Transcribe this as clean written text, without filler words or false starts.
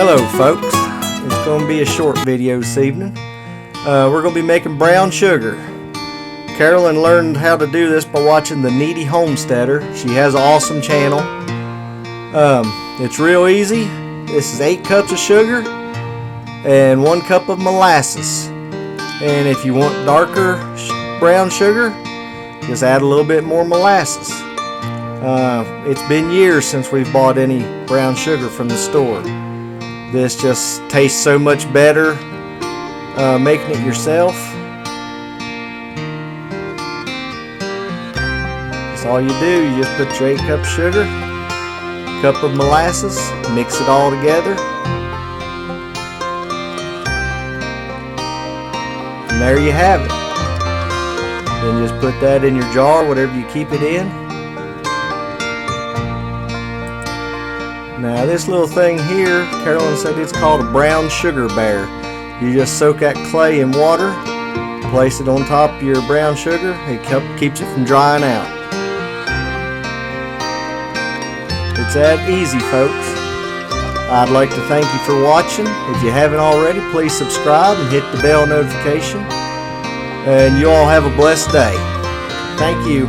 Hello folks, it's going to be a short video this evening. We're going to be making brown sugar. Carolyn learned how to do this by watching the Needy Homesteader. She has an awesome channel. It's real easy. This is 8 cups of sugar and 1 cup of molasses. And if you want darker brown sugar, just add a little bit more molasses. It's been years since we've bought any brown sugar from the store. This just tastes so much better making it yourself. That's all you do. You just put your 8 cups of sugar, cup of molasses, mix it all together. And there you have it. Then just put that in your jar, whatever you keep it in. Now this little thing here, Carolyn said it's called a brown sugar bear. You just soak that clay in water, place it on top of your brown sugar. It keeps it from drying out. It's that easy, folks. I'd like to thank you for watching. If you haven't already, please subscribe and hit the bell notification. And you all have a blessed day. Thank you.